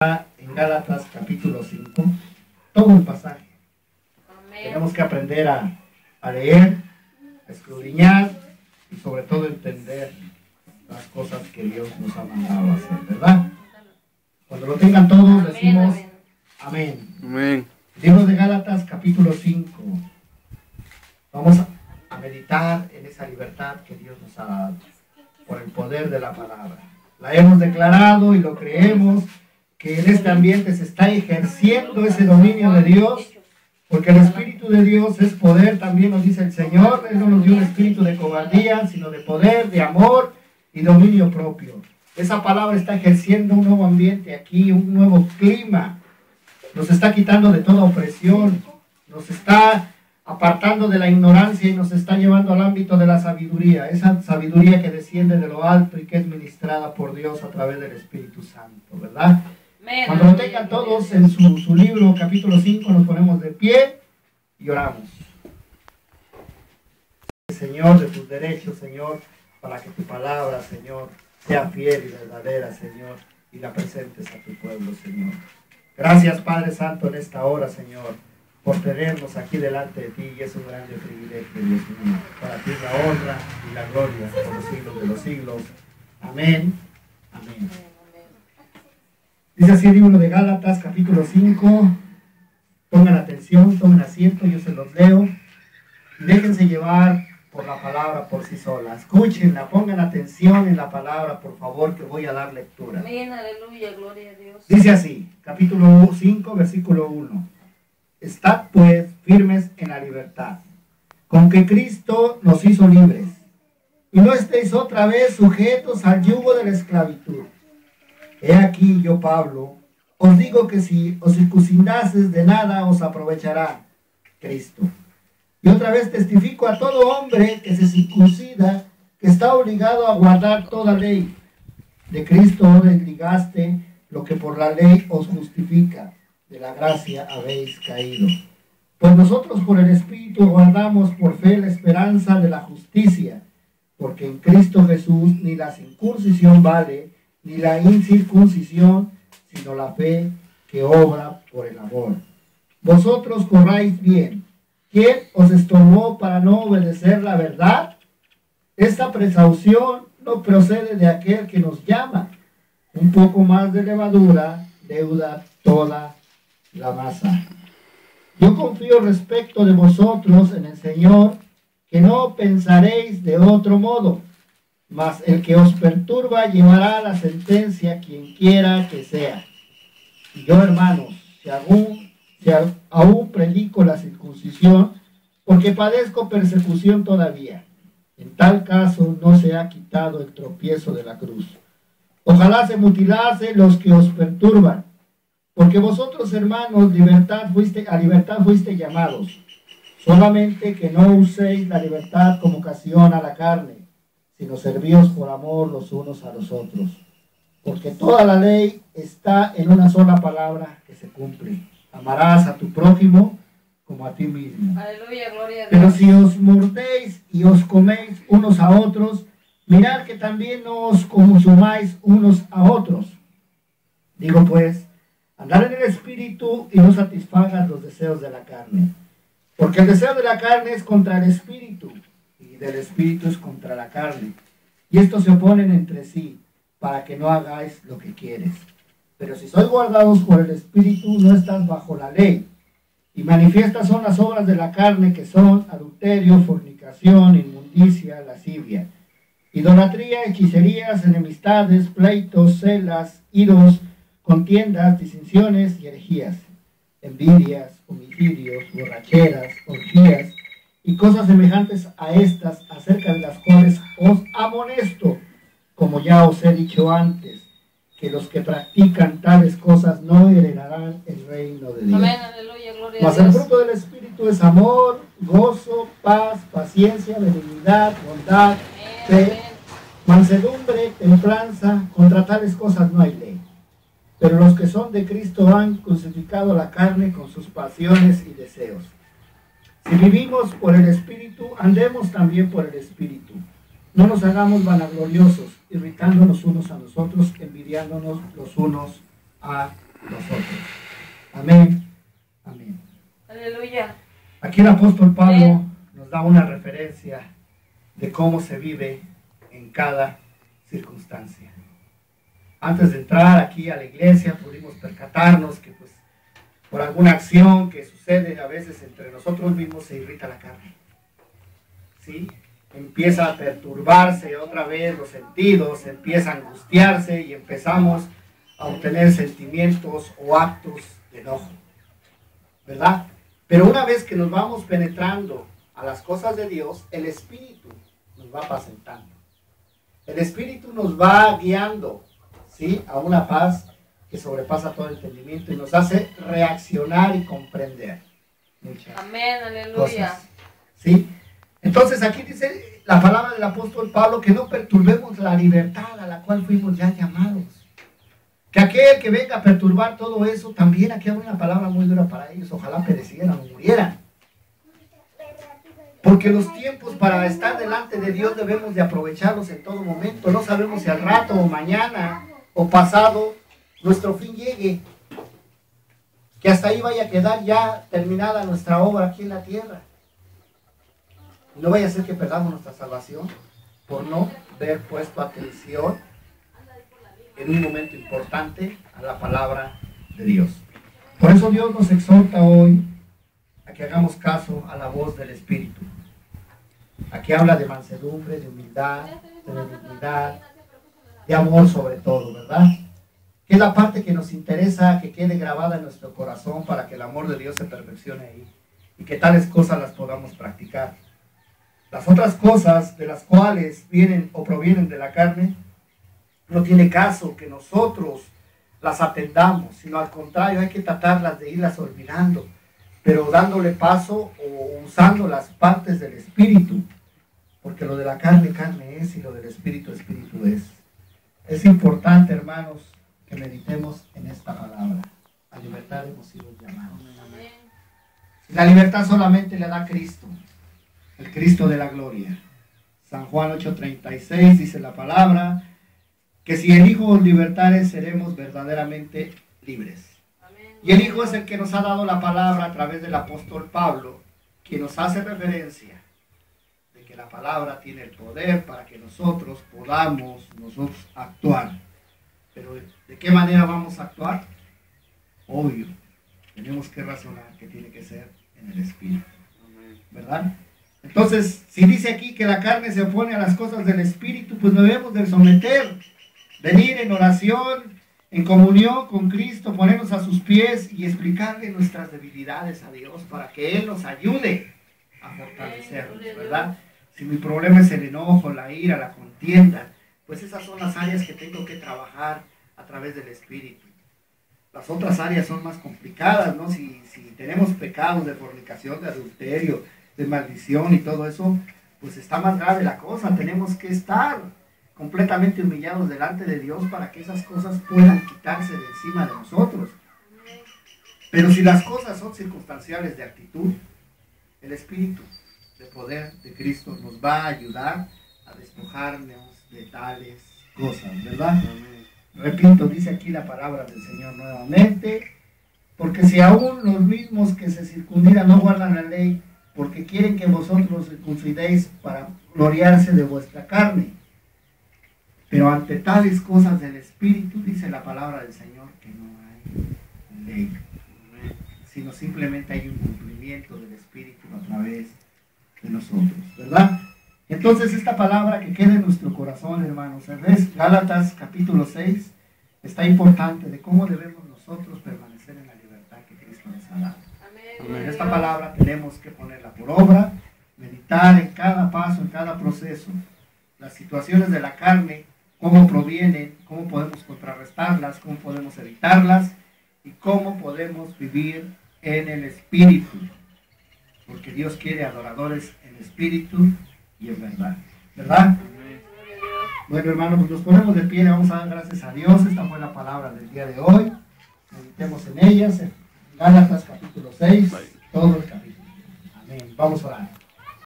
En Gálatas capítulo 5, todo el pasaje. Amén. Tenemos que aprender a leer, a escudriñar y sobre todo entender las cosas que Dios nos ha mandado a hacer, ¿verdad? Cuando lo tengan todos decimos amén. Amén. Libro de Gálatas capítulo 5. Vamos a meditar en esa libertad que Dios nos ha dado por el poder de la palabra. La hemos declarado y lo creemos, que en este ambiente se está ejerciendo ese dominio de Dios, porque el Espíritu de Dios es poder, también nos dice el Señor. Él no nos dio un espíritu de cobardía, sino de poder, de amor y dominio propio. Esa palabra está ejerciendo un nuevo ambiente aquí, un nuevo clima. Nos está quitando de toda opresión, nos está apartando de la ignorancia y nos está llevando al ámbito de la sabiduría, esa sabiduría que desciende de lo alto y que es ministrada por Dios a través del Espíritu Santo, ¿verdad? Cuando lo tengan todos en su libro, capítulo 5, nos ponemos de pie y oramos. Señor, de tus derechos, Señor, para que tu palabra, Señor, sea fiel y verdadera, Señor, y la presentes a tu pueblo, Señor. Gracias, Padre Santo, en esta hora, Señor, por tenernos aquí delante de ti, y es un grande privilegio, Dios mío. Para ti la honra y la gloria por los siglos de los siglos. Amén. Amén. Dice así el libro de Gálatas, capítulo 5. Pongan atención, tomen asiento, yo se los leo. Y déjense llevar por la palabra por sí sola. Escúchenla, pongan atención en la palabra, por favor, que voy a dar lectura. Amén, aleluya, gloria a Dios. Dice así, capítulo 5, versículo 1. Estad pues firmes en la libertad, con que Cristo nos hizo libres. Y no estéis otra vez sujetos al yugo de la esclavitud. He aquí yo, Pablo, os digo que si os circuncidases, de nada os aprovechará Cristo. Y otra vez testifico a todo hombre que se circuncida, que está obligado a guardar toda ley. De Cristo os desligaste lo que por la ley os justifica, de la gracia habéis caído. Pues nosotros por el Espíritu guardamos por fe la esperanza de la justicia, porque en Cristo Jesús ni la circuncisión vale, ni la incircuncisión, sino la fe que obra por el amor. Vosotros corráis bien. ¿Quién os estorbó para no obedecer la verdad? Esta precaución no procede de aquel que nos llama. Un poco más de levadura deuda toda la masa. Yo confío respecto de vosotros en el Señor, que no pensaréis de otro modo. Mas el que os perturba llevará la sentencia, quien quiera que sea. Y yo, hermanos, si aún predico la circuncisión, porque padezco persecución todavía, en tal caso no se ha quitado el tropiezo de la cruz. Ojalá se mutilase los que os perturban, porque vosotros, hermanos, a libertad fuiste llamados, solamente que no uséis la libertad como ocasión a la carne, sino servíos por amor los unos a los otros. Porque toda la ley está en una sola palabra que se cumple: amarás a tu prójimo como a ti mismo. Aleluya, gloria a Dios. Pero si os mordéis y os coméis unos a otros, mirad que también no os consumáis unos a otros. Digo pues, andad en el Espíritu y no satisfagas los deseos de la carne. Porque el deseo de la carne es contra el Espíritu, y del Espíritu es contra la carne. Y estos se oponen entre sí, para que no hagáis lo que quieres. Pero si sois guardados por el Espíritu, no estás bajo la ley. Y manifiestas son las obras de la carne, que son adulterio, fornicación, inmundicia, lascivia, idolatría, hechicerías, enemistades, pleitos, celas, iros, contiendas, disensiones y herejías, envidias, homicidios, borracheras, orgías y cosas semejantes a estas, acerca de las cuales os amonesto, como ya os he dicho antes, que los que practican tales cosas no heredarán el reino de Dios. Amén, aleluya, gloria a Mas Dios. el fruto del Espíritu es amor, gozo, paz, paciencia, benignidad, bondad, fe, mansedumbre, templanza. Contra tales cosas no hay ley. Pero los que son de Cristo han crucificado la carne con sus pasiones y deseos. Si vivimos por el Espíritu, andemos también por el Espíritu. No nos hagamos vanagloriosos, irritándonos unos a nosotros, envidiándonos los unos a nosotros. Amén. Amén. Aleluya. Aquí el apóstol Pablo nos da una referencia de cómo se vive en cada circunstancia. Antes de entrar aquí a la iglesia pudimos percatarnos que pues por alguna acción que sucede a veces entre nosotros mismos se irrita la carne. ¿Sí? Empieza a perturbarse otra vez los sentidos, empieza a angustiarse y empezamos a obtener sentimientos o actos de enojo, ¿verdad? Pero una vez que nos vamos penetrando a las cosas de Dios, el Espíritu nos va apacentando. El Espíritu nos va guiando, ¿sí?, a una paz que sobrepasa todo entendimiento y nos hace reaccionar y comprender muchas Amén, aleluya. cosas, ¿sí? Entonces aquí dice la palabra del apóstol Pablo que no perturbemos la libertad a la cual fuimos ya llamados. Que aquel que venga a perturbar todo eso, también aquí hay una palabra muy dura para ellos, ojalá perecieran o murieran. Porque los tiempos para estar delante de Dios debemos de aprovecharlos en todo momento. No sabemos si al rato o mañana o pasado nuestro fin llegue. Que hasta ahí vaya a quedar ya terminada nuestra obra aquí en la tierra. No vaya a ser que perdamos nuestra salvación por no haber puesto atención en un momento importante a la palabra de Dios. Por eso Dios nos exhorta hoy a que hagamos caso a la voz del Espíritu. Aquí habla de mansedumbre, de humildad, de benignidad, de amor sobre todo, ¿verdad? Que es la parte que nos interesa que quede grabada en nuestro corazón para que el amor de Dios se perfeccione ahí y que tales cosas las podamos practicar. Las otras cosas de las cuales vienen o provienen de la carne, no tiene caso que nosotros las atendamos, sino al contrario, hay que tratarlas de irlas olvidando, pero dándole paso o usando las partes del Espíritu, porque lo de la carne, carne es, y lo del Espíritu, Espíritu es. Es importante, hermanos, que meditemos en esta palabra. A libertad hemos sido llamados. La libertad solamente le da Cristo, el Cristo de la gloria. San Juan 8:36 dice la palabra, que si el Hijo os libertare, seremos verdaderamente libres. Amén. Y el Hijo es el que nos ha dado la palabra a través del apóstol Pablo, quien nos hace referencia de que la palabra tiene el poder para que nosotros podamos actuar. Pero ¿de qué manera vamos a actuar? Obvio, tenemos que razonar que tiene que ser en el Espíritu, ¿verdad? Entonces, si dice aquí que la carne se opone a las cosas del Espíritu, pues nos debemos de someter, venir en oración, en comunión con Cristo, ponernos a sus pies y explicarle nuestras debilidades a Dios para que Él nos ayude a fortalecernos, ¿verdad? Si mi problema es el enojo, la ira, la contienda, pues esas son las áreas que tengo que trabajar a través del Espíritu. Las otras áreas son más complicadas, ¿no? Si tenemos pecados de fornicación, de adulterio, de maldición y todo eso, pues está más grave la cosa. Tenemos que estar completamente humillados delante de Dios para que esas cosas puedan quitarse de encima de nosotros. Pero si las cosas son circunstanciales de actitud, el Espíritu de poder de Cristo nos va a ayudar a despojarnos de tales cosas, ¿verdad? Repito, dice aquí la palabra del Señor nuevamente, porque si aún los mismos que se circuncidan no guardan la ley, porque quieren que vosotros circuncidéis para gloriarse de vuestra carne. Pero ante tales cosas del Espíritu, dice la palabra del Señor, que no hay ley, sino simplemente hay un cumplimiento del Espíritu a través de nosotros, ¿verdad? Entonces esta palabra que queda en nuestro corazón, hermanos, ¿ves? Gálatas capítulo 6, está importante de cómo debemos nosotros permanecer en la libertad que Cristo nos ha dado. Amén. Esta palabra tenemos que ponerla por obra, meditar en cada paso, en cada proceso, las situaciones de la carne, cómo provienen, cómo podemos contrarrestarlas, cómo podemos evitarlas y cómo podemos vivir en el Espíritu, porque Dios quiere adoradores en espíritu y en verdad, ¿verdad? Bueno, hermanos, pues nos ponemos de pie, le vamos a dar gracias a Dios. Esta fue la palabra del día de hoy, meditemos en ellas, en Gálatas capítulo 6, todo el capítulo. Amén. Vamos a orar.